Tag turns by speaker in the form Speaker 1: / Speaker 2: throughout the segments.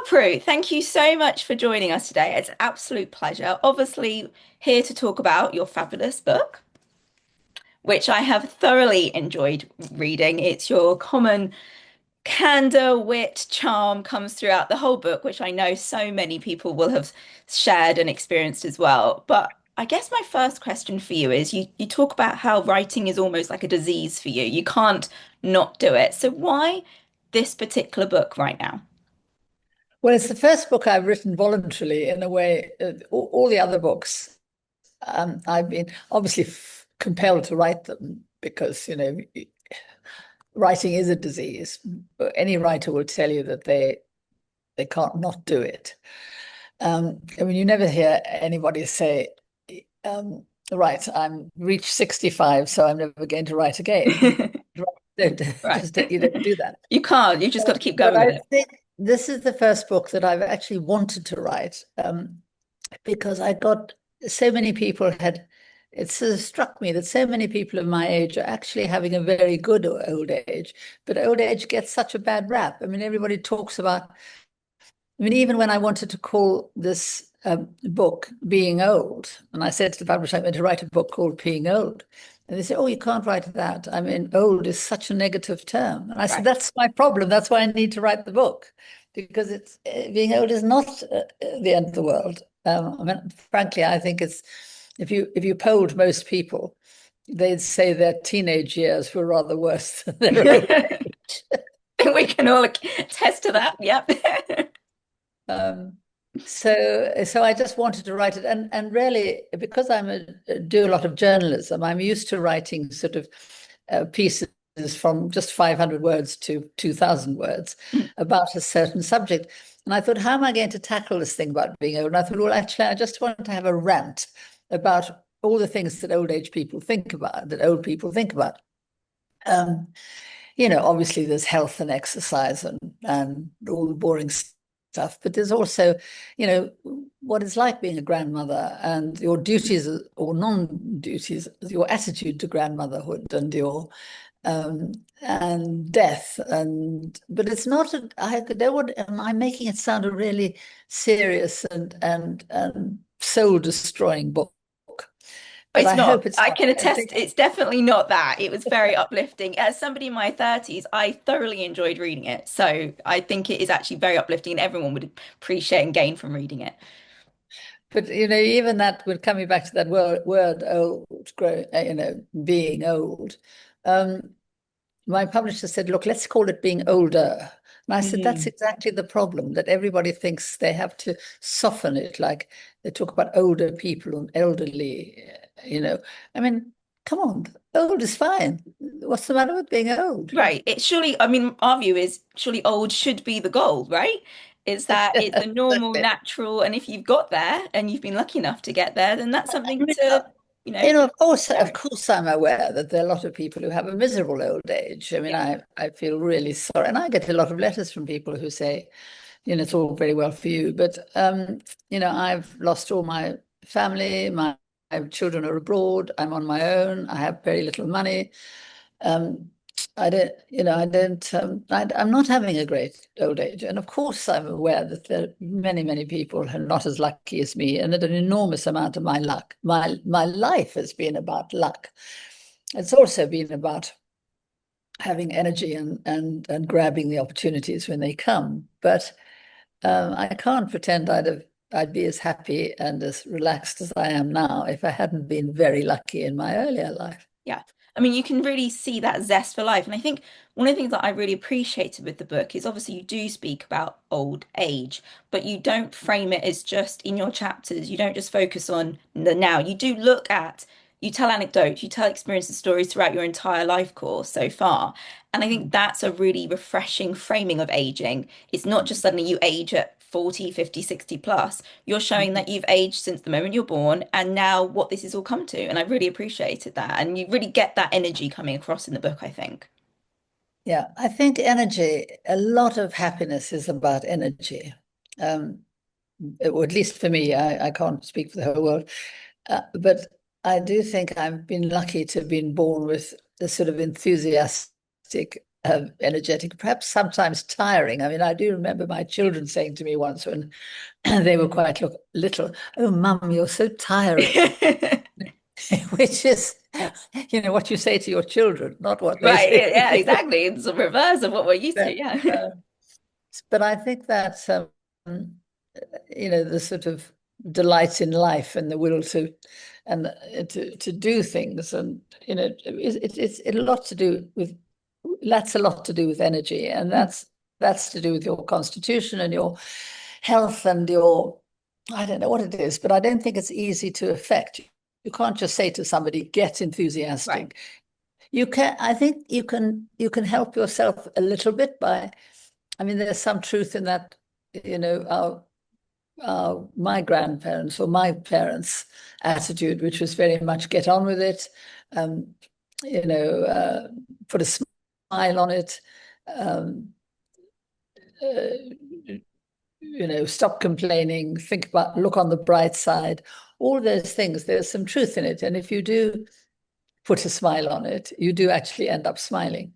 Speaker 1: Prue, thank you so much for joining us today. It's an absolute pleasure. Obviously, here to talk about your fabulous book, which I have thoroughly enjoyed reading. It's your common candor, wit, charm comes throughout the whole book, which I know so many people will have shared and experienced as well. But I guess my first question for you is you talk about how writing is almost like a disease for you. You can't not do it. So why this particular book right now?
Speaker 2: Well, it's the first book I've written voluntarily in a way. All the other books, I've been obviously compelled to write them because, writing is a disease. Any writer will tell you that they can't not do it. I mean, you never hear anybody say, right, I'm reached 65, so I'm never going to write again. Don't,
Speaker 1: Right.
Speaker 2: you don't do that.
Speaker 1: You can't. You just got to keep
Speaker 2: But
Speaker 1: going with
Speaker 2: I
Speaker 1: it.
Speaker 2: think this is the first book that I've actually wanted to write, because I got so many people had, it sort of struck me that so many people of my age are actually having a very good old age, but old age gets such a bad rap. I mean, everybody talks about, I mean, even when I wanted to call this book Being Old, and I said to the publisher, I'm going to write a book called Being Old. And they said, oh, you can't write that. I mean, old is such a negative term. And I said,
Speaker 1: Right.
Speaker 2: that's my problem. That's why I need to write the book, because it's being old is not the end of the world. I mean, frankly, I think it's if you polled most people, they'd say their teenage years were rather worse than their old age.
Speaker 1: We can all attest to that. Yep.
Speaker 2: Um, so I just wanted to write it, and really because do a lot of journalism, I'm used to writing sort of pieces from just 500 words to 2,000 words about a certain subject. And I thought, how am I going to tackle this thing about being old? And I thought, well, actually, I just want to have a rant about all the things that old age people think about, that old people think about. Um, obviously there's health and exercise and all the boring stuff, but there's also, what it's like being a grandmother and your duties or non-duties, your attitude to grandmotherhood and your and death but it's not am I making it sound a really serious and soul destroying book? But
Speaker 1: It's
Speaker 2: I hope
Speaker 1: not.
Speaker 2: it's
Speaker 1: I
Speaker 2: not.
Speaker 1: can
Speaker 2: I
Speaker 1: attest,
Speaker 2: think
Speaker 1: it's definitely not that. It was very uplifting. As somebody in my 30s, I thoroughly enjoyed reading it. So I think it is actually very uplifting and everyone would appreciate and gain from reading it.
Speaker 2: But even that, when coming back to that word old, being old, um, my publisher said, look, let's call it being older. And I said, that's
Speaker 1: Mm.
Speaker 2: exactly the problem, that everybody thinks they have to soften it. Like they talk about older people and elderly, I mean, come on, old is fine. What's the matter with being old?
Speaker 1: Right. It's surely, I mean, our view is surely old should be the goal, right? Is that it's a normal,
Speaker 2: Exactly.
Speaker 1: natural, and if you've got there and you've been lucky enough to get there, then that's
Speaker 2: I
Speaker 1: something
Speaker 2: mean,
Speaker 1: to,
Speaker 2: of
Speaker 1: cherish.
Speaker 2: course, I'm aware that there are a lot of people who have a miserable old age. I mean,
Speaker 1: Yeah.
Speaker 2: I feel really sorry, and I get a lot of letters from people who say, it's all very well for you, but I've lost all my family. My children are abroad. I'm on my own. I have very little money. Um, I don't, I don't, I'm not having a great old age. And of course, I'm aware that there are many, many people who are not as lucky as me, and that an enormous amount of my luck, my life has been about luck. It's also been about having energy and grabbing the opportunities when they come. But I can't pretend I'd be as happy and as relaxed as I am now if I hadn't been very lucky in my earlier life.
Speaker 1: Yeah. I mean, you can really see that zest for life. And I think one of the things that I really appreciated with the book is obviously you do speak about old age, but you don't frame it as just in your chapters. You don't just focus on the now. You do look at, you tell anecdotes, you tell experiences, stories throughout your entire life course so far. And I think that's a really refreshing framing of aging. It's not just suddenly you age at 40, 50, 60 plus. You're showing that you've aged since the moment you're born and now what this has all come to. And I really appreciated that. And you really get that energy coming across in the book, I think.
Speaker 2: Yeah, I think energy, a lot of happiness is about energy. Um, or at least for me, I can't speak for the whole world. But I do think I've been lucky to have been born with a sort of enthusiastic energetic, perhaps sometimes tiring. I mean, I do remember my children saying to me once when they were quite little, "Oh, Mum, you're so tiring," which is, what you say to your children, not what they
Speaker 1: Right.
Speaker 2: say
Speaker 1: Yeah,
Speaker 2: to
Speaker 1: yeah,
Speaker 2: you.
Speaker 1: exactly. It's the reverse of what we're used to.
Speaker 2: But,
Speaker 1: Yeah.
Speaker 2: but I think that the sort of delight in life and the will to and to do things, and it's a lot to do with that's a lot to do with energy, and
Speaker 1: Mm,
Speaker 2: that's to do with your constitution and your health and your, I don't know what it is, but I don't think it's easy to affect. You can't just say to somebody, get
Speaker 1: right.
Speaker 2: enthusiastic. You can, I think you can help yourself a little bit by, I mean, there's some truth in that, my grandparents or my parents' attitude, which was very much get on with it, um, put a smile on it, um, stop complaining, think about, look on the bright side, all those things. There's some truth in it. And if you do put a smile on it, you do actually end up smiling.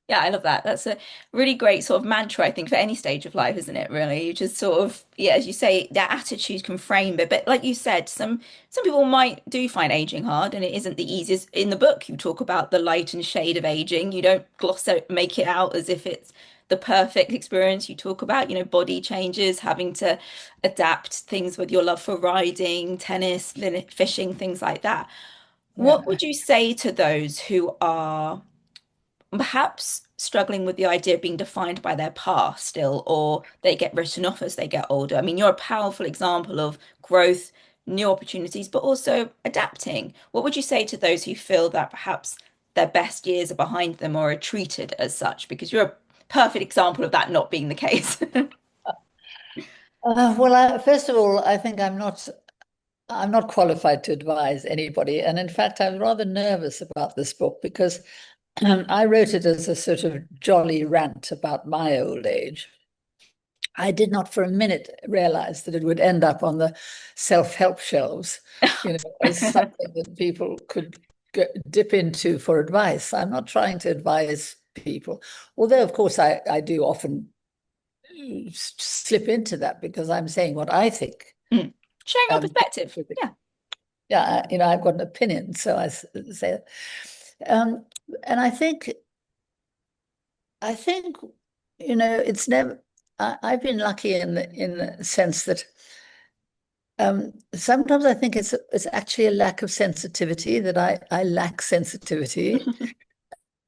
Speaker 1: Yeah, I love that. That's a really great sort of mantra, I think, for any stage of life, isn't it? Really, you just sort of, yeah, as you say, that attitude can frame it. But like you said, some people might do find aging hard, and it isn't the easiest. In the book, you talk about the light and shade of aging. You don't gloss it, make it out as if it's the perfect experience. You talk about, body changes, having to adapt things with your love for riding, tennis, fishing, things like that. What
Speaker 2: Yeah.
Speaker 1: would you say to those who are perhaps struggling with the idea of being defined by their past still, or they get written off as they get older? I mean, you're a powerful example of growth, new opportunities, but also adapting. What would you say to those who feel that perhaps their best years are behind them or are treated as such? Because you're a perfect example of that not being the case.
Speaker 2: Well, first of all, I think I'm not qualified to advise anybody. And in fact, I'm rather nervous about this book because I wrote it as a sort of jolly rant about my old age. I did not for a minute realize that it would end up on the self-help shelves, as something that people could dip into for advice. I'm not trying to advise people, although, of course, I do often slip into that because I'm saying what I think.
Speaker 1: Mm. Sharing your
Speaker 2: Um,
Speaker 1: perspective. Yeah.
Speaker 2: yeah, I've got an opinion, so I say, um, and I think, it's never. I've been lucky in the sense that sometimes I think it's actually a lack of sensitivity that I lack sensitivity,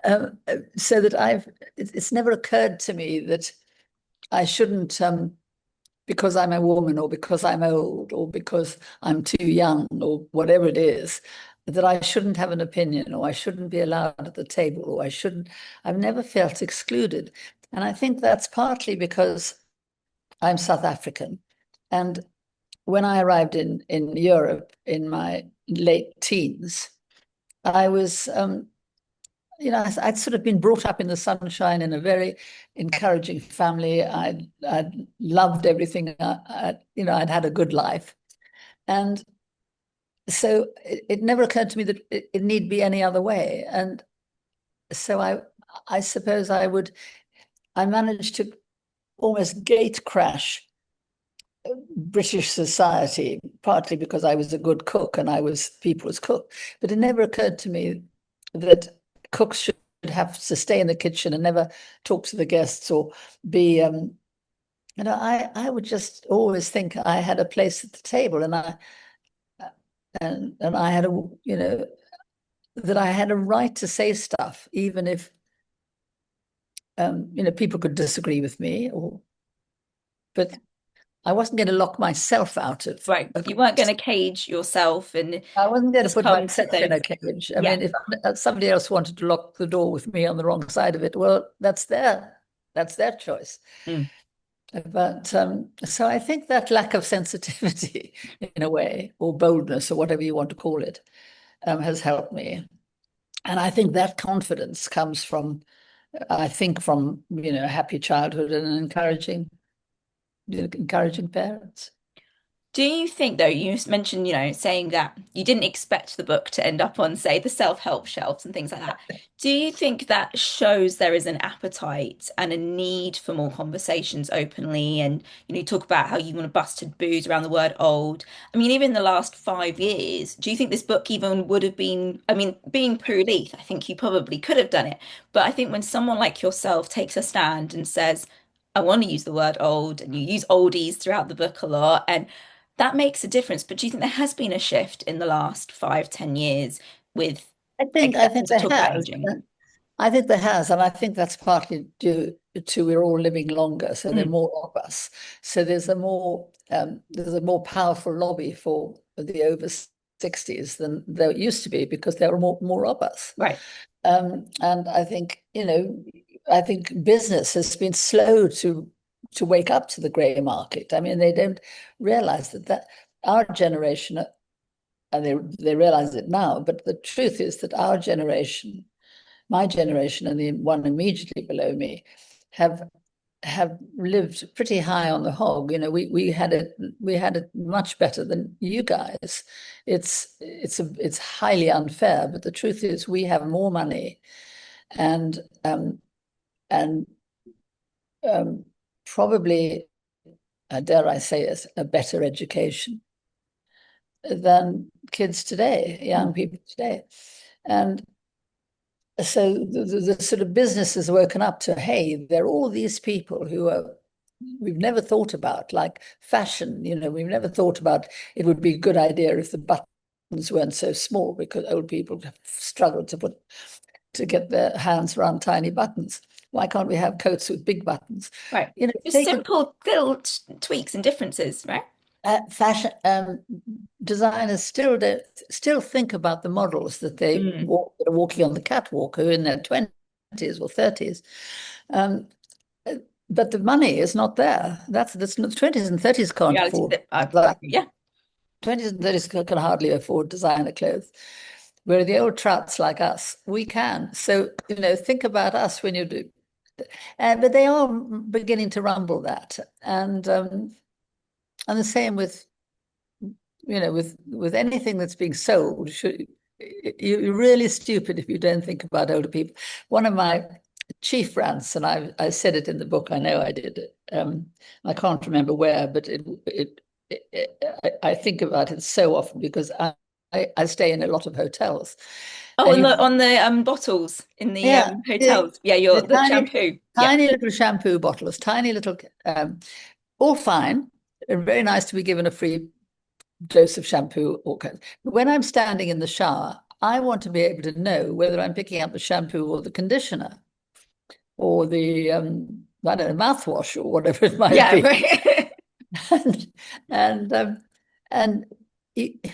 Speaker 2: so that it's never occurred to me that I shouldn't, because I'm a woman or because I'm old or because I'm too young or whatever it is, that I shouldn't have an opinion or I shouldn't be allowed at the table or I shouldn't. I've never felt excluded. And I think that's partly because I'm South African. And when I arrived in Europe in my late teens, I was, I'd sort of been brought up in the sunshine in a very encouraging family. I'd loved everything. I'd had a good life, and so it never occurred to me that it need be any other way. And so I suppose I managed to almost gate crash British society, partly because I was a good cook and I was people's cook. But it never occurred to me that cooks should have to stay in the kitchen and never talk to the guests or be, I would just always think I had a place at the table, and I had that I had a right to say stuff, even if people could disagree with me, but I wasn't going to lock myself out of
Speaker 1: Right.
Speaker 2: a
Speaker 1: You weren't going to cage yourself and
Speaker 2: I wasn't going to
Speaker 1: just
Speaker 2: put
Speaker 1: come to
Speaker 2: myself in
Speaker 1: those.
Speaker 2: a cage. I
Speaker 1: Yeah.
Speaker 2: mean, if somebody else wanted to lock the door with me on the wrong side of it, well, that's their choice.
Speaker 1: Mm.
Speaker 2: But so I think that lack of sensitivity, in a way, or boldness, or whatever you want to call it, has helped me. And I think that confidence comes from, I think, from a happy childhood and encouraging parents.
Speaker 1: Do you think, though, you mentioned, saying that you didn't expect the book to end up on, say, the self-help shelves and things like that. Do you think that shows there is an appetite and a need for more conversations openly? And, you talk about how you want to bust taboos around the word old. I mean, even in the last 5 years, do you think this book even would have been, I mean, being Prue Leith, I think you probably could have done it. But I think when someone like yourself takes a stand and says, I want to use the word old, and you use oldies throughout the book a lot, and that makes a difference. But do you think there has been a shift in the last 5, 10 years with
Speaker 2: I think
Speaker 1: accepting to
Speaker 2: there
Speaker 1: talk about
Speaker 2: has.
Speaker 1: aging?
Speaker 2: I think there has, and I think that's partly due to we're all living longer, so there are
Speaker 1: Mm,
Speaker 2: more of us. So there's a more powerful lobby for the over 60s than there used to be because there are more of us.
Speaker 1: right.
Speaker 2: And I think, I think business has been slow to wake up to the grey market. I mean, they don't realize that our generation, and they realize it now, but the truth is that our generation, my generation and the one immediately below me, have lived pretty high on the hog. We had it much better than you guys. It's highly unfair, but the truth is we have more money and and um, probably, dare I say it, a better education than kids today,
Speaker 1: Mm,
Speaker 2: young people today. And so the sort of business has woken up to, hey, there are all these people who are we've never thought about, like fashion. We've never thought about it would be a good idea if the buttons weren't so small because old people have struggled to get their hands around tiny buttons. Why can't we have coats with big buttons?
Speaker 1: right. Just
Speaker 2: They could
Speaker 1: simple little tweaks and differences, right?
Speaker 2: fashion designers still think about the models
Speaker 1: Mm,
Speaker 2: that are walking on the catwalk who are in their 20s or 30s. Um, but the money is not there. That's not, 20s and 30s can't
Speaker 1: reality
Speaker 2: afford
Speaker 1: that I
Speaker 2: that.
Speaker 1: agree. Yeah.
Speaker 2: 20s and 30s can hardly afford designer clothes. Where the old trouts like us, we can. So, think about us when you do. But they are beginning to rumble that. And the same with with anything that's being sold. You're really stupid if you don't think about older people. One of my chief rants, and I said it in the book. I know I did it. I can't remember where, but I think about it so often because I stay in a lot of hotels,
Speaker 1: Oh,
Speaker 2: and
Speaker 1: on
Speaker 2: you
Speaker 1: the bottles in the
Speaker 2: yeah,
Speaker 1: hotels. Yeah, your
Speaker 2: the
Speaker 1: the shampoo. Yeah.
Speaker 2: tiny little shampoo bottles, tiny little, all fine, and very nice to be given a free dose of shampoo or but when I'm standing in the shower, I want to be able to know whether I'm picking up the shampoo or the conditioner or the I don't know, mouthwash or whatever it might
Speaker 1: Yeah,
Speaker 2: be.
Speaker 1: right.
Speaker 2: and and um, and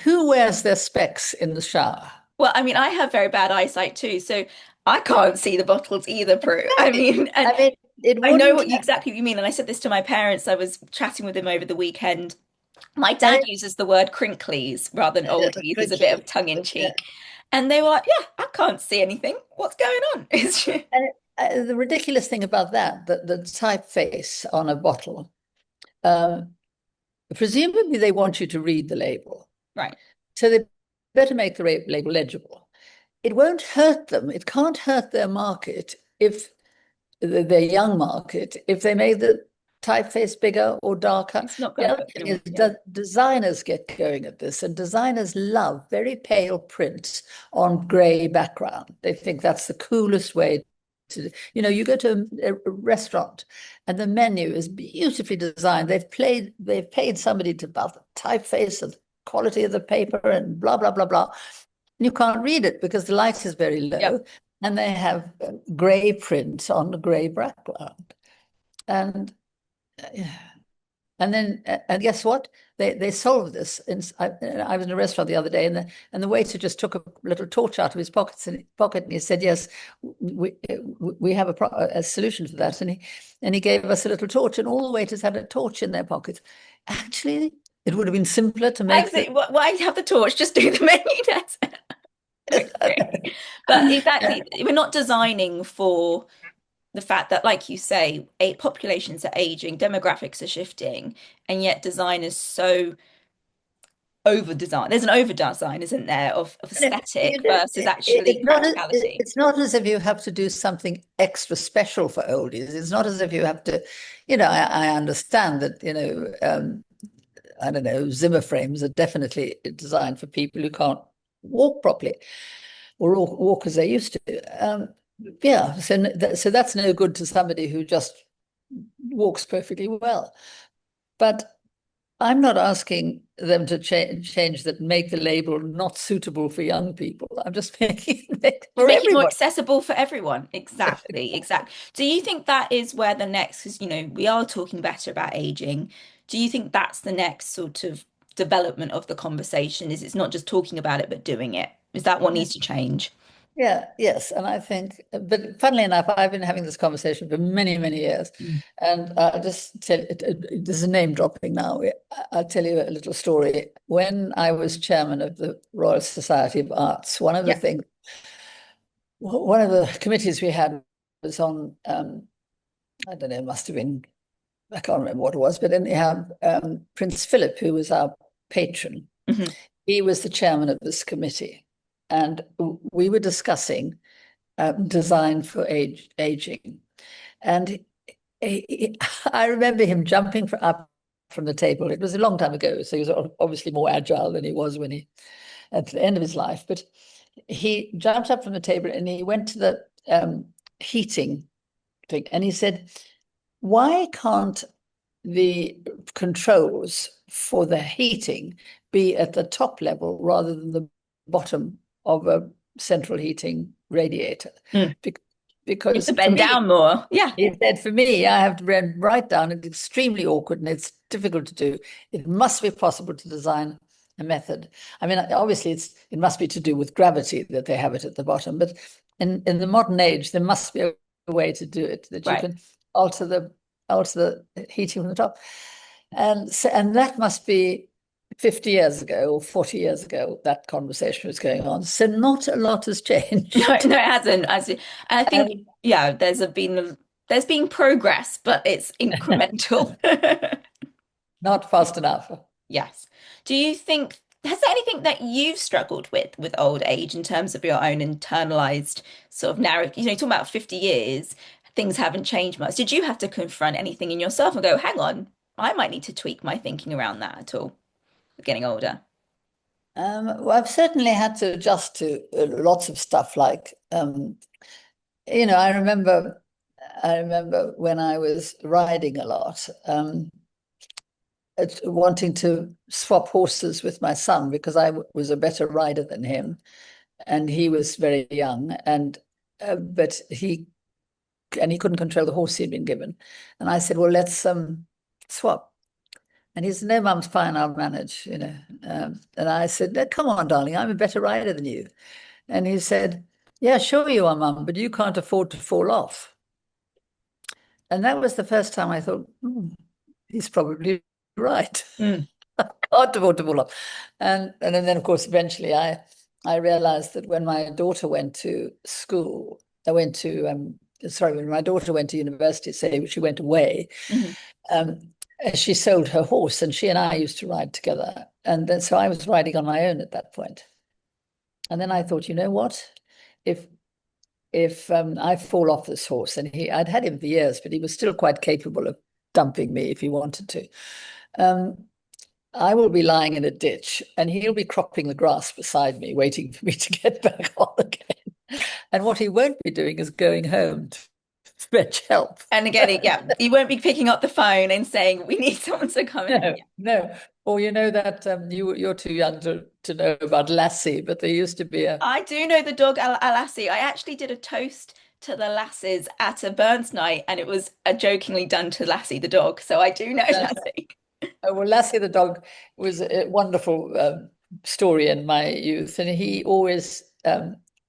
Speaker 2: who wears their specs in the shower?
Speaker 1: Well, I mean, I have very bad eyesight too, so I can't see the bottles either, Prue. I mean, and
Speaker 2: I mean, it
Speaker 1: I know
Speaker 2: wouldn't.
Speaker 1: exactly what you mean. And I said this to my parents. I was chatting with them over the weekend. My
Speaker 2: And
Speaker 1: dad uses the word crinklies rather than oldies as a bit of
Speaker 2: quickly,
Speaker 1: tongue in
Speaker 2: yeah.
Speaker 1: cheek. And they were like, yeah, I can't see anything. What's going on?
Speaker 2: And the ridiculous thing about that, the typeface on a bottle, uh, presumably they want you to read the label.
Speaker 1: Right.
Speaker 2: So they better make the label legible. It won't hurt them. It can't hurt their market if their young market, if they make the typeface bigger or darker.
Speaker 1: It's not
Speaker 2: The
Speaker 1: going to
Speaker 2: other
Speaker 1: hook
Speaker 2: thing is
Speaker 1: anyone. Yeah.
Speaker 2: designers get going at this, and designers love very pale prints on grey background. They think that's the coolest way to, you go to a restaurant and the menu is beautifully designed. They've paid somebody to about the typeface and quality of the paper and blah, blah, blah, blah. You can't read it because the light is very low,
Speaker 1: Yep.
Speaker 2: and they have grey print on a grey background. And and guess what? They solved this. I was in a restaurant the other day, and the waiter just took a little torch out of his pocket, and he said, "Yes, we have a solution for that." And he gave us a little torch, and all the waiters had a torch in their pockets. Actually, it would have been simpler to make the.
Speaker 1: Exactly. Why have the torch? Just do the menu test. Okay. But exactly, we're not designing for the fact that, like you say, populations are aging, demographics are shifting, and yet design is so over design. There's an over design, isn't there, of
Speaker 2: No, you
Speaker 1: aesthetic
Speaker 2: don't,
Speaker 1: versus actually practicality.
Speaker 2: it's not as if you have to do something extra special for oldies. It's not as if you have to, I understand that, I don't know, Zimmer frames are definitely designed for people who can't walk properly or walk as they used to. Yeah, so that's no good to somebody who just walks perfectly well. But I'm not asking them to change that, make the label not suitable for young people. I'm just making it
Speaker 1: To
Speaker 2: for
Speaker 1: make it more
Speaker 2: everybody.
Speaker 1: accessible for everyone. Exactly, exactly. Do you think that is where the next, because we are talking better about aging. Do you think that's the next sort of development of the conversation? Is it's not just talking about it, but doing it? Is that what
Speaker 2: Yeah.
Speaker 1: needs to change?
Speaker 2: Yeah, yes. And I think, but funnily enough, I've been having this conversation for many, many years.
Speaker 1: Mm.
Speaker 2: And I'll just tell there's a name dropping now. I'll tell you a little story. When I was chairman of the Royal Society of Arts,
Speaker 1: Yeah.
Speaker 2: one of the committees we had was on, I don't know, it must have been, I can't remember what it was, but anyhow, Prince Philip, who was our patron,
Speaker 1: Hmm.
Speaker 2: he was the chairman of this committee. And we were discussing design for aging. And I remember him jumping up from the table. It was a long time ago, so he was obviously more agile than he was when he at the end of his life. But he jumped up from the table and he went to the heating thing, and he said, "Why can't the controls for the heating be at the top level rather than the bottom of a central heating radiator?"
Speaker 1: Mm.
Speaker 2: Be-
Speaker 1: You have
Speaker 2: Because
Speaker 1: to
Speaker 2: for
Speaker 1: bend
Speaker 2: me,
Speaker 1: down more. Yeah.
Speaker 2: he said, for me, I have to bend right down. It's extremely awkward and it's difficult to do. It must be possible to design a method. I mean, obviously, it must be to do with gravity that they have it at the bottom, but in the modern age, there must be a way to do it that you
Speaker 1: Right.
Speaker 2: can alter the heating from the top. And that must be 50 years ago or 40 years ago, that conversation was going on. So not a lot has
Speaker 1: No,
Speaker 2: changed.
Speaker 1: no, it hasn't. I think,
Speaker 2: And
Speaker 1: yeah, there's been progress, but it's incremental.
Speaker 2: not fast enough.
Speaker 1: Yes. Do you think has there anything that you've struggled with old age in terms of your own internalized sort of narrative? Talking about 50 years, things haven't changed much. Did you have to confront anything in yourself and go, hang on, I might need to tweak my thinking around that at all with getting older?
Speaker 2: Well, I've certainly had to adjust to lots of stuff. Like, I remember when I was riding a lot, wanting to swap horses with my son because I was a better rider than him, and he was very young, but he couldn't control the horse he'd been given, and I said, "Well, let's swap." And he said, "No, Mum's fine. I'll manage." And I said, "No, come on, darling. I'm a better rider than you." And he said, "Yeah, sure you are, Mum, but you can't afford to fall off." And that was the first time I thought, he's probably right.
Speaker 1: Mm.
Speaker 2: I can't afford to fall off. And then, of course, eventually I realized that when my daughter went to school, when my daughter went to university, say she went away,
Speaker 1: Mhm.
Speaker 2: um, she sold her horse and she and I used to ride together. And then so I was riding on my own at that point. And then I thought, you know what? If I fall off this horse, and I'd had him for years, but he was still quite capable of dumping me if he wanted to. Um, I will be lying in a ditch and he'll be cropping the grass beside me, waiting for me to get back on again. And what he won't be doing is going home to fetch help.
Speaker 1: And again, yeah, you won't be picking up the phone and saying, we need someone to come in.
Speaker 2: No, no. Or you know that you're too young to know about Lassie, but there used to be a
Speaker 1: I do know the dog Lassie. I actually did a toast to the lasses at a Burns night, and it was a jokingly done to Lassie the dog. So I do know Lassie.
Speaker 2: well, Lassie the dog was a wonderful story in my youth, and he always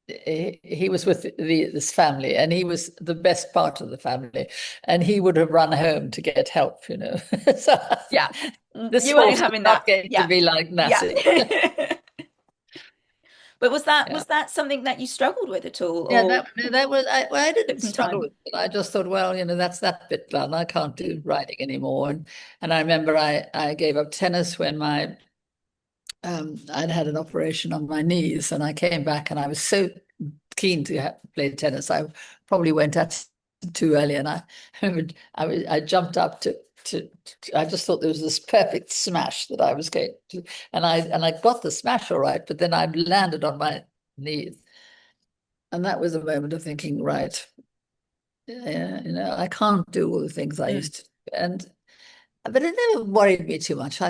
Speaker 2: he was with this family, and he was the best part of the family, and he would have run home to get help, So
Speaker 1: Yeah,
Speaker 2: this
Speaker 1: you
Speaker 2: horse
Speaker 1: weren't
Speaker 2: is
Speaker 1: having that.
Speaker 2: not going to
Speaker 1: Yeah,
Speaker 2: be like
Speaker 1: yeah.
Speaker 2: Lassie.
Speaker 1: But was that
Speaker 2: Yeah.
Speaker 1: was that something that you struggled with at all,
Speaker 2: Yeah,
Speaker 1: or
Speaker 2: that was I
Speaker 1: took
Speaker 2: didn't
Speaker 1: some
Speaker 2: struggle
Speaker 1: time?
Speaker 2: with it. I just thought, well, that's that bit done. I can't do writing anymore. And I remember I gave up tennis when my I'd had an operation on my knees, and I came back, and I was so keen to play tennis. I probably went at it too early, and I remember I jumped up I just thought there was this perfect smash that I was going to, and I got the smash all right, but then I landed on my knees, and that was a moment of thinking, right, I can't do all the things I
Speaker 1: Mm,
Speaker 2: used to, and but it never worried me too much.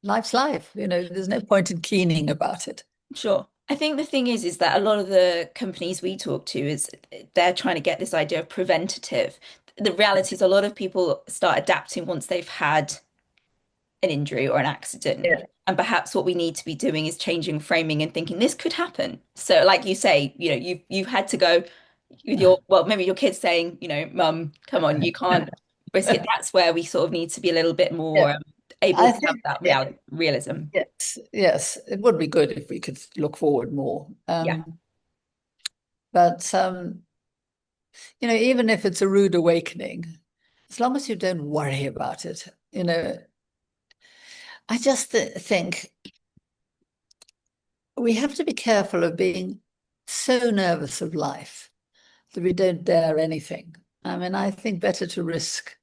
Speaker 2: Life's life. There's no point in keening about it.
Speaker 1: sure. I think the thing is that a lot of the companies we talk to is they're trying to get this idea of preventative. The reality is a lot of people start adapting once they've had an injury or an accident.
Speaker 2: Yeah.
Speaker 1: And perhaps what we need to be doing is changing framing and thinking this could happen. So, like you say, you've had to go with maybe your kids saying, Mum, come on, you can't risk it. That's where we sort of need to be a little bit
Speaker 2: Yeah.
Speaker 1: more able
Speaker 2: I
Speaker 1: to have
Speaker 2: think,
Speaker 1: that
Speaker 2: yeah,
Speaker 1: realism.
Speaker 2: yes, yes, it would be good if we could look forward more.
Speaker 1: Yeah.
Speaker 2: But even if it's a rude awakening, as long as you don't worry about it, I just think we have to be careful of being so nervous of life that we don't dare anything. I mean, I think better to risk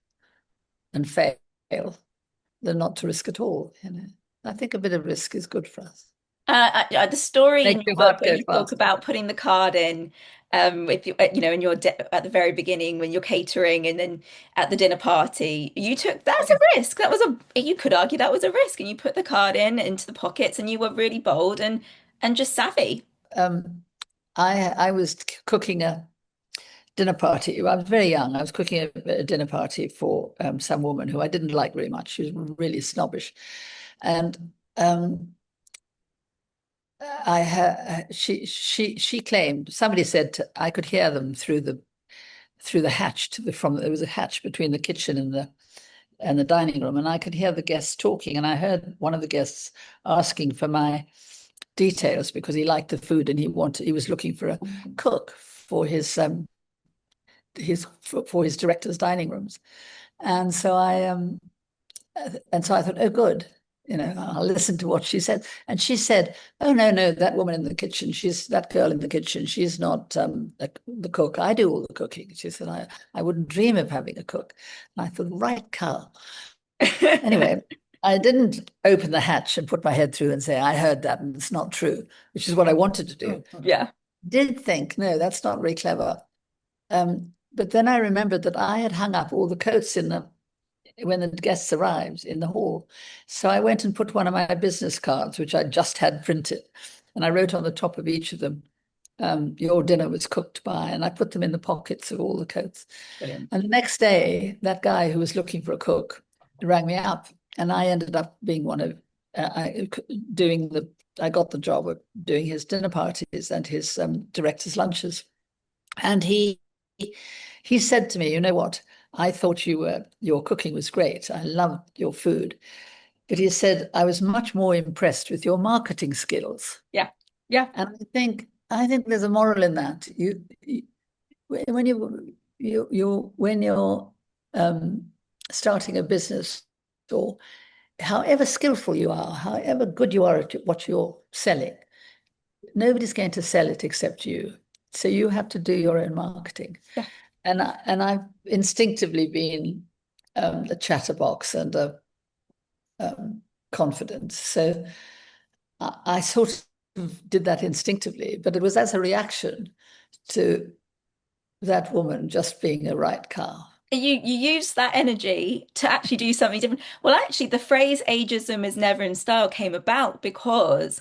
Speaker 2: and fail than not to risk at all. I think a bit of risk is good for us.
Speaker 1: The story in
Speaker 2: Make
Speaker 1: your
Speaker 2: your
Speaker 1: book
Speaker 2: heart
Speaker 1: where
Speaker 2: go
Speaker 1: you talk
Speaker 2: faster.
Speaker 1: about putting the card in, if you, in your at the very beginning when you're catering, and then at the dinner party, that's a risk. You could argue that was a risk, and you put the card in into the pockets, and you were really bold and just savvy.
Speaker 2: Um, I was cooking a dinner party. I was very young. I was cooking a dinner party for some woman who I didn't like very much. She was really snobbish, and she claimed, somebody said I could hear them through the hatch there was a hatch between the kitchen and the dining room, and I could hear the guests talking, and I heard one of the guests asking for my details because he liked the food and he was looking for a cook for his director's dining rooms. And so I thought, oh, good. I'll listen to what she said. And she said, oh, no, no, that woman in the kitchen, that girl in the kitchen, she's not the cook. I do all the cooking. She said, I wouldn't dream of having a cook. And I thought, right, Carl. Anyway, I didn't open the hatch and put my head through and say, I heard that and it's not true, which is what I wanted to do.
Speaker 1: Yeah.
Speaker 2: Did think, no, that's not very clever. But then I remembered that I had hung up all the coats when the guests arrived in the hall. So I went and put one of my business cards, which I just had printed, and I wrote on the top of each of them, your dinner was cooked by, and I put them in the pockets of all the coats.
Speaker 1: Brilliant.
Speaker 2: And the next day, that guy who was looking for a cook rang me up, and I ended up being one of I got the job of doing his dinner parties and his director's lunches. And he said to me, you know what? I thought your cooking was great. I loved your food. But he said, I was much more impressed with your marketing skills.
Speaker 1: Yeah. Yeah.
Speaker 2: And I think there's a moral in that. When you're starting a business, or however skillful you are, however good you are at what you're selling, nobody's going to sell it except you. So you have to do your own marketing.
Speaker 1: Yeah.
Speaker 2: And I've instinctively been a chatterbox and a confident. So I sort of did that instinctively, but it was as a reaction to that woman just being a right cow.
Speaker 1: You use that energy to actually do something different. Well, actually, the phrase ageism is never in style came about because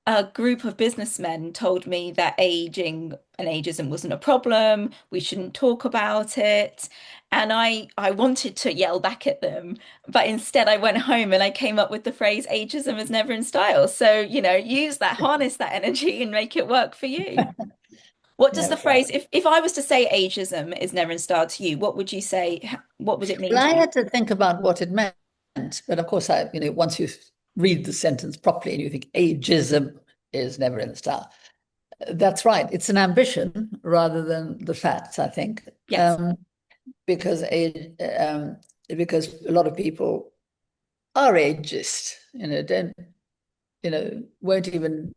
Speaker 1: a group of businessmen told me that aging and ageism wasn't a problem. We shouldn't talk about it. And I wanted to yell back at them, but instead I went home and I came up with the phrase ageism is never in style. So, use that, harness that energy and make it work for you. What does
Speaker 2: Yeah.
Speaker 1: the phrase, if I was to say ageism is never in style to you, what would you say? What would it mean
Speaker 2: Well,
Speaker 1: to
Speaker 2: I
Speaker 1: you?
Speaker 2: had to think about what it meant, but of course, once you read the sentence properly and you think ageism is never in style, that's right. It's an ambition rather than the facts, I think,
Speaker 1: Yes.
Speaker 2: because because a lot of people are ageist, don't, won't even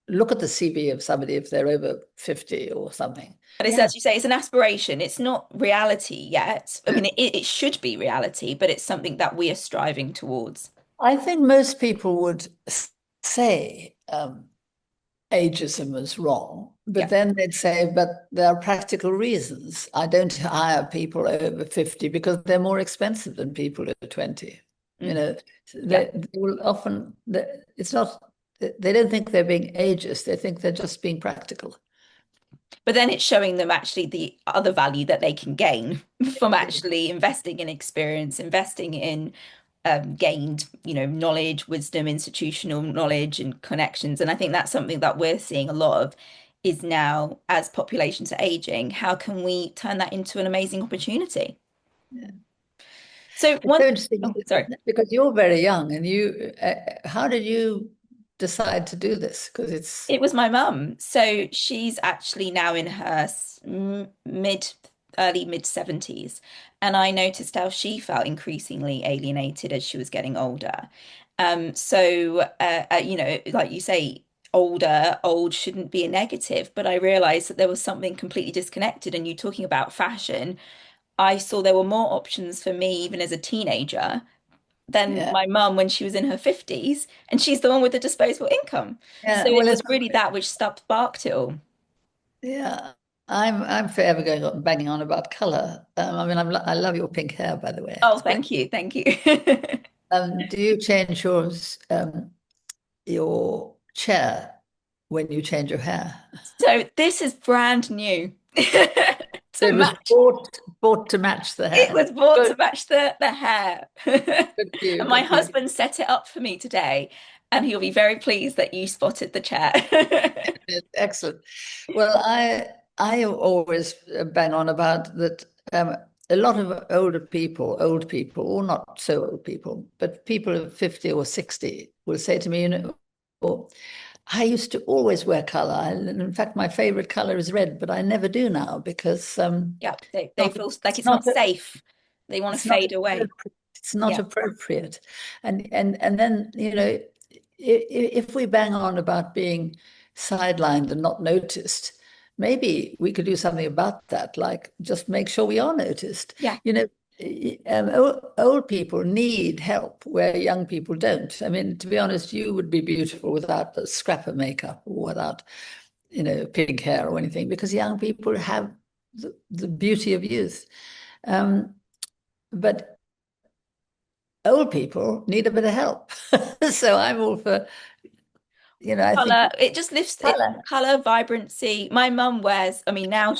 Speaker 2: look at the CV of somebody if they're over 50 or something.
Speaker 1: But it's,
Speaker 2: Yeah.
Speaker 1: as you say, it's an aspiration. It's not reality yet. I mean, it should be reality, but it's something that we are striving towards.
Speaker 2: I think most people would say ageism is wrong, but
Speaker 1: Yeah.
Speaker 2: then they'd say, but there are practical reasons. I don't hire people over 50 because they're more expensive than people over 20. You
Speaker 1: Mm.
Speaker 2: know,
Speaker 1: Yeah.
Speaker 2: they will often, it's not, they don't think they're being ageist, they think they're just being practical.
Speaker 1: But then it's showing them actually the other value that they can gain from actually investing in experience, investing in gained, knowledge, wisdom, institutional knowledge, and connections. And I think that's something that we're seeing a lot of is now as populations are aging, how can we turn that into an amazing opportunity?
Speaker 2: Yeah.
Speaker 1: So
Speaker 2: It's
Speaker 1: one,
Speaker 2: so interesting
Speaker 1: oh, sorry.
Speaker 2: because you're very young and how did you decide to do this? Because
Speaker 1: It was my mum. So she's actually now in her early mid 70s. And I noticed how she felt increasingly alienated as she was getting older. Like you say, old shouldn't be a negative, but I realized that there was something completely disconnected. And you talking about fashion, I saw there were more options for me even as a teenager than
Speaker 2: yeah,
Speaker 1: my mum when she was in her 50s, and she's the one with the disposable income. So
Speaker 2: yeah.
Speaker 1: it
Speaker 2: Well,
Speaker 1: was really that which sparked it all.
Speaker 2: yeah. I'm forever going on banging on about color. I mean, I love your pink hair, by the way.
Speaker 1: Oh,
Speaker 2: It's great.
Speaker 1: thank you, thank you.
Speaker 2: Do you change your chair when you change your hair?
Speaker 1: So this is brand new
Speaker 2: So
Speaker 1: to
Speaker 2: it was
Speaker 1: match.
Speaker 2: bought to match the
Speaker 1: It
Speaker 2: hair.
Speaker 1: was bought
Speaker 2: Good,
Speaker 1: to match the hair.
Speaker 2: good for you,
Speaker 1: And my
Speaker 2: good for you.
Speaker 1: husband set it up for me today, and he'll be very pleased that you spotted the chair.
Speaker 2: Excellent. Well, I always bang on about that. A lot of old people, or not so old people, but people of 50 or 60 will say to me, "Oh, I used to always wear color. And in fact, my favorite color is red, but I never do now because
Speaker 1: Yeah, they
Speaker 2: not,
Speaker 1: feel like
Speaker 2: it's
Speaker 1: it's not
Speaker 2: not
Speaker 1: safe. They want to
Speaker 2: it's not
Speaker 1: fade away.
Speaker 2: appropriate. It's not
Speaker 1: Yeah,
Speaker 2: appropriate. And then, if we bang on about being sidelined and not noticed, maybe we could do something about that, like just make sure we are noticed.
Speaker 1: yeah,
Speaker 2: Old people need help where young people don't. I mean, to be honest, you would be beautiful without a scrap of makeup or without, pink hair or anything, because young people have the beauty of youth. Um, but old people need a bit of help. So I'm all for, I think
Speaker 1: color. It just lifts it.
Speaker 2: color.
Speaker 1: Color, vibrancy. My mum wears. I mean, now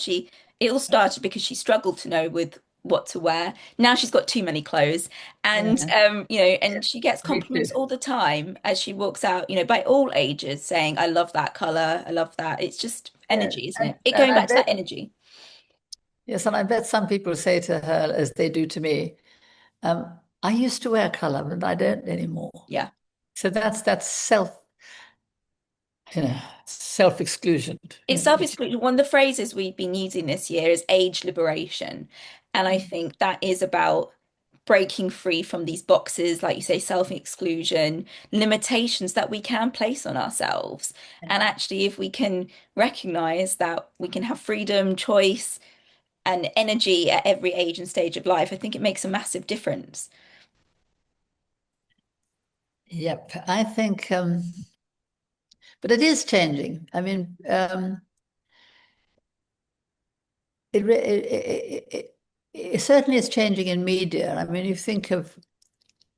Speaker 1: it all started because she struggled to know with what to wear. Now she's got too many clothes, and
Speaker 2: Yeah,
Speaker 1: and she gets
Speaker 2: me too.
Speaker 1: compliments all the time as she walks out. By all ages, saying, "I love that color. I love that." It's just
Speaker 2: Yeah.
Speaker 1: energy, isn't
Speaker 2: And,
Speaker 1: it? It
Speaker 2: and
Speaker 1: going
Speaker 2: I
Speaker 1: back to
Speaker 2: bet,
Speaker 1: that energy.
Speaker 2: yes, and I bet some people say to her, as they do to me, I used to wear color, but I don't anymore.
Speaker 1: Yeah.
Speaker 2: So that's self-exclusion,
Speaker 1: It's
Speaker 2: which,
Speaker 1: self-exclusion. One of the phrases we've been using this year is age liberation. And I think that is about breaking free from these boxes, like you say, self-exclusion, limitations that we can place on ourselves. And actually, if we can recognize that we can have freedom, choice, and energy at every age and stage of life, I think it makes a massive difference.
Speaker 2: yep, I think, but it is changing. I mean, it certainly is changing in media. I mean,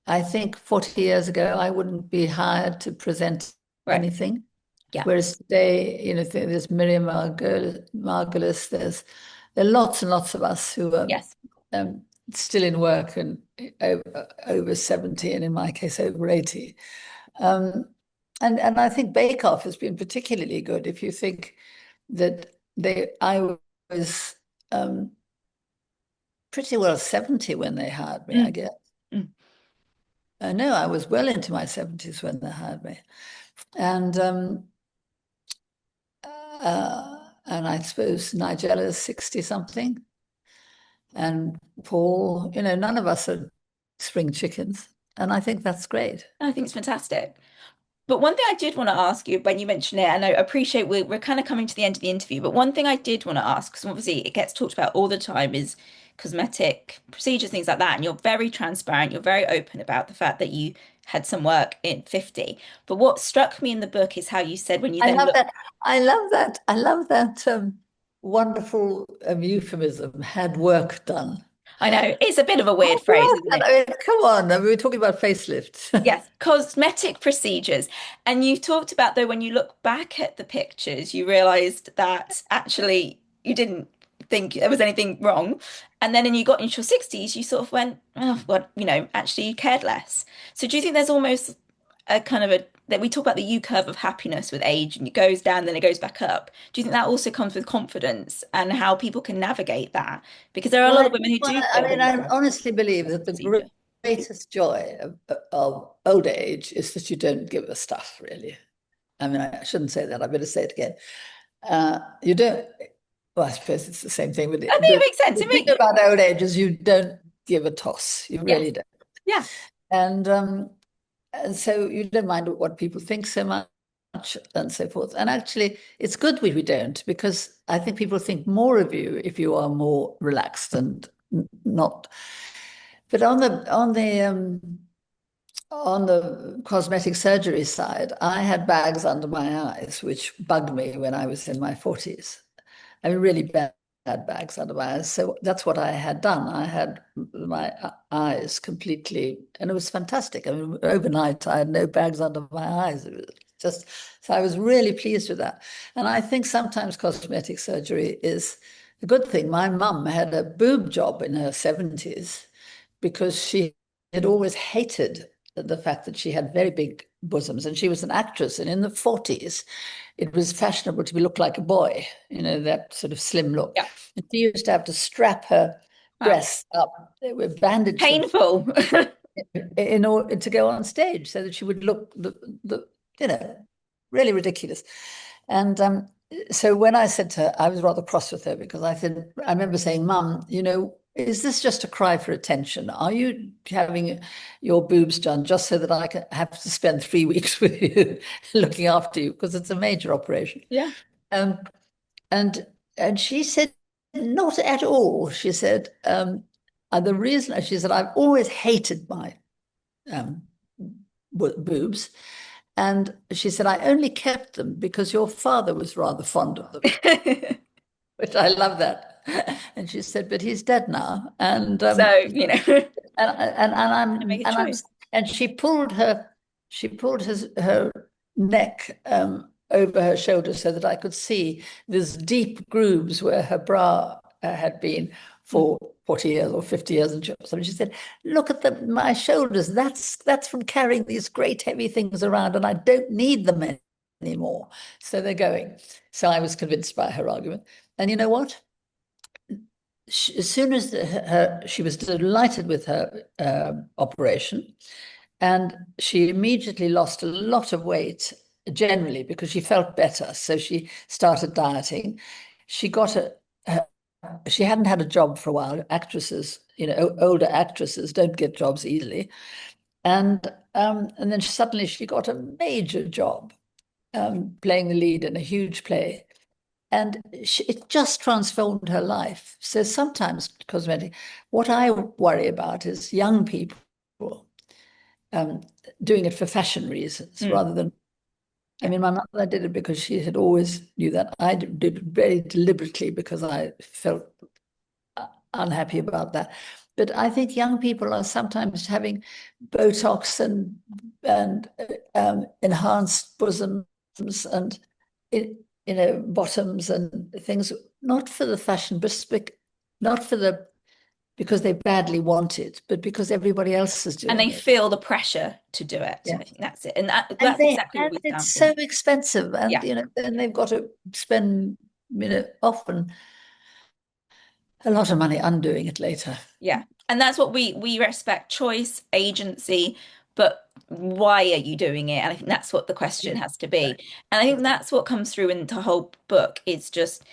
Speaker 2: I think 40 years ago, I wouldn't be hired to present
Speaker 1: Right.
Speaker 2: anything.
Speaker 1: Yeah.
Speaker 2: Whereas today, there's Miriam Margolis, there are lots and lots of us who are
Speaker 1: Yes.
Speaker 2: still in work and over 70, and in my case, over 80. Um, and I think Bake Off has been particularly good. If you think that I was um, pretty well 70 when they hired me, I
Speaker 1: Mm,
Speaker 2: guess.
Speaker 1: mm.
Speaker 2: No, I was well into my 70s when they hired me. And and I suppose Nigella's 60 something. And Paul, none of us are spring chickens. And I think that's great.
Speaker 1: I think it's fantastic. But one thing I did want to ask you when you mentioned it, and I appreciate we're kind of coming to the end of the interview, but one thing I did want to ask, because obviously it gets talked about all the time, is cosmetic procedures, things like that. And you're very transparent, you're very open about the fact that you had some work in 50. But what struck me in the book is how you said when you
Speaker 2: I
Speaker 1: then
Speaker 2: love
Speaker 1: look,
Speaker 2: that. I love that. I love that wonderful euphemism, had work done.
Speaker 1: I know it's a bit of a
Speaker 2: Had
Speaker 1: weird phrase,
Speaker 2: work
Speaker 1: isn't
Speaker 2: done.
Speaker 1: it?
Speaker 2: I mean, come on. I mean, we're talking about facelifts.
Speaker 1: Yes, cosmetic procedures. And you talked about, though, when you look back at the pictures, you realized that actually you didn't think there was anything wrong. And then when you got into your 60s, you sort of went, oh, well, actually you cared less. So do you think there's almost a kind of a, that we talk about the U curve of happiness with age and it goes down, then it goes back up. Do you think that also comes with confidence and how people can navigate that? Because there are a
Speaker 2: Well,
Speaker 1: lot of women who do
Speaker 2: I
Speaker 1: feel
Speaker 2: mean,
Speaker 1: really
Speaker 2: I honestly believe that the
Speaker 1: procedure.
Speaker 2: greatest joy of old age is that you don't give a stuff, really. I mean, I shouldn't say that. I better say it again. You don't, well, I suppose it's the same thing with
Speaker 1: I think it makes sense.
Speaker 2: the
Speaker 1: It
Speaker 2: thing
Speaker 1: makes,
Speaker 2: about old age is you don't give a toss. You
Speaker 1: yeah,
Speaker 2: really don't.
Speaker 1: yeah.
Speaker 2: And so you don't mind what people think so much and so forth. And actually, it's good we don't, because I think people think more of you if you are more relaxed and not. But on the cosmetic surgery side, I had bags under my eyes, which bugged me when I was in my 40s. I mean, really bad bags under my eyes. So that's what I had done. I had my eyes completely, and it was fantastic. I mean, overnight, I had no bags under my eyes. It was just, so I was really pleased with that. And I think sometimes cosmetic surgery is a good thing. My mum had a boob job in her 70s because she had always hated the fact that she had very big bosoms, and she was an actress. And in the 40s, it was fashionable to look like a boy, that sort of slim look.
Speaker 1: Yeah.
Speaker 2: And she used to have to strap her
Speaker 1: Wow.
Speaker 2: breasts up. They were bandaged them
Speaker 1: Painful.
Speaker 2: in order to go on stage so that she would look the you know really ridiculous. And so when I said to her, I was rather cross with her because I remember saying, Mum, is this just a cry for attention? Are you having your boobs done just so that I can have to spend 3 weeks with you looking after you? Because it's a major operation.
Speaker 1: Yeah.
Speaker 2: Um, and and she said, not at all. She said, the reason, she said, I've always hated my um, boobs. And she said, I only kept them because your father was rather fond of them, which I love that. And she said, but he's dead now.
Speaker 1: So,
Speaker 2: And
Speaker 1: make a
Speaker 2: I'm
Speaker 1: choice.
Speaker 2: and she pulled her neck over her shoulder so that I could see these deep grooves where her bra had been
Speaker 1: Mm.
Speaker 2: for 40 years or 50 years. And she said, look at my shoulders. That's from carrying these great heavy things around, and I don't need them anymore. So they're going. So I was convinced by her argument. And you know what? As soon as she was delighted with her operation, and she immediately lost a lot of weight generally because she felt better. So she started dieting. She got she hadn't had a job for a while. Actresses, older actresses don't get jobs easily. And then suddenly she got a major job playing the lead in a huge play. And it just transformed her life. So sometimes cosmetic, what I worry about is young people um, doing it for fashion reasons
Speaker 1: Mm.
Speaker 2: rather than, I
Speaker 1: Yeah.
Speaker 2: mean, my mother did it because she had always knew that. I did it very deliberately because I felt unhappy about that. But I think young people are sometimes having Botox and enhanced bosoms and bottoms and things, not for the fashion, but not for the because they badly want it, but because everybody else is
Speaker 1: And
Speaker 2: doing
Speaker 1: they
Speaker 2: it.
Speaker 1: feel the pressure to do it.
Speaker 2: Yeah.
Speaker 1: I think that's it. And
Speaker 2: And
Speaker 1: that's exactly what we
Speaker 2: it's
Speaker 1: stand for.
Speaker 2: so expensive, and
Speaker 1: Yeah.
Speaker 2: then they've got to spend often a lot of money undoing it later.
Speaker 1: Yeah. And that's what we respect choice, agency, but why are you doing it? And I think that's what the question
Speaker 2: Yeah,
Speaker 1: has to be.
Speaker 2: exactly.
Speaker 1: And I think
Speaker 2: Exactly.
Speaker 1: that's what comes through in the whole book is just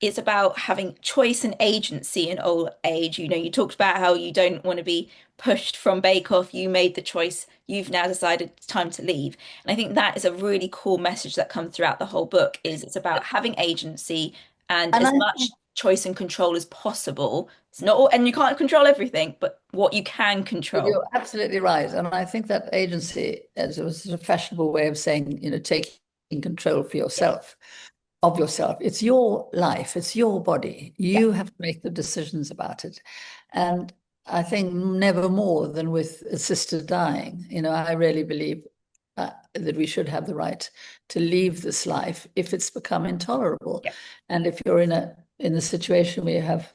Speaker 1: it's about having choice and agency in old age. You know, you talked about how you don't want to be pushed from Bake Off. You made the choice. You've now decided it's time to leave. And I think that is a really cool message that comes throughout the whole book is it's about having agency and
Speaker 2: And
Speaker 1: as
Speaker 2: I
Speaker 1: much
Speaker 2: think
Speaker 1: choice and control as possible. It's not all, and you can't control everything, but what you can control.
Speaker 2: you're absolutely right. And I think that agency, as it was a fashionable way of saying, taking control for
Speaker 1: Yeah,
Speaker 2: yourself, of yourself. It's your life, it's your body.
Speaker 1: yeah,
Speaker 2: You have to make the decisions about it. And I think never more than with assisted dying. I really believe that we should have the right to leave this life if it's become intolerable.
Speaker 1: yeah.
Speaker 2: And if you're in a situation where you have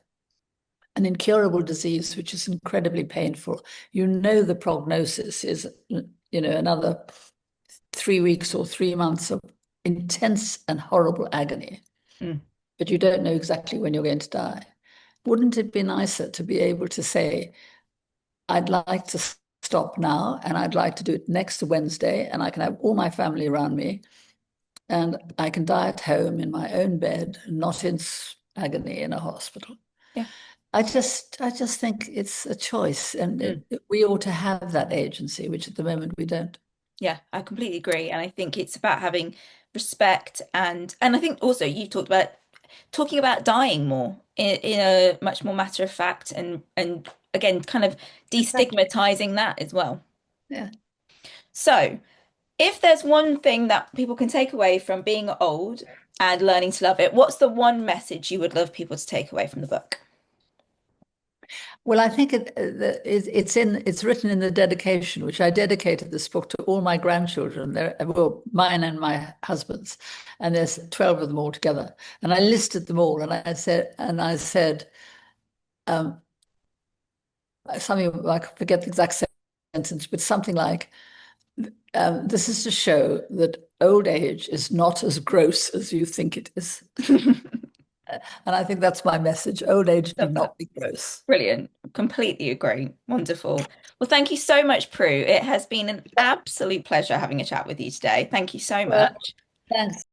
Speaker 2: an incurable disease, which is incredibly painful, the prognosis is, another 3 weeks or 3 months of intense and horrible agony,
Speaker 1: Mm.
Speaker 2: but you don't know exactly when you're going to die. Wouldn't it be nicer to be able to say, I'd like to stop now and I'd like to do it next Wednesday and I can have all my family around me and I can die at home in my own bed, not in agony in a hospital.
Speaker 1: Yeah.
Speaker 2: I just think it's a choice and
Speaker 1: Mm.
Speaker 2: we ought to have that agency, which at the moment we don't.
Speaker 1: Yeah, I completely agree. And I think it's about having respect and I think also you talked about talking about dying more in a much more matter of fact and again kind of
Speaker 2: Exactly.
Speaker 1: destigmatizing that as well.
Speaker 2: Yeah.
Speaker 1: So, if there's one thing that people can take away from being old and learning to love it, what's the one message you would love people to take away from the book?
Speaker 2: Well, I think it's written in the dedication, which I dedicated this book to all my grandchildren. Well, mine and my husband's, and there's 12 of them all together. And I listed them all, and I said um, something I forget the exact sentence, but something like, "This is to show that old age is not as gross as you think it is." And I think that's my message. Old age
Speaker 1: Love
Speaker 2: need
Speaker 1: that.
Speaker 2: not be gross.
Speaker 1: Brilliant. Completely agree. Wonderful. Well, thank you so much, Prue. It has been an absolute pleasure having a chat with you today. Thank you so
Speaker 2: Well,
Speaker 1: much.
Speaker 2: thanks.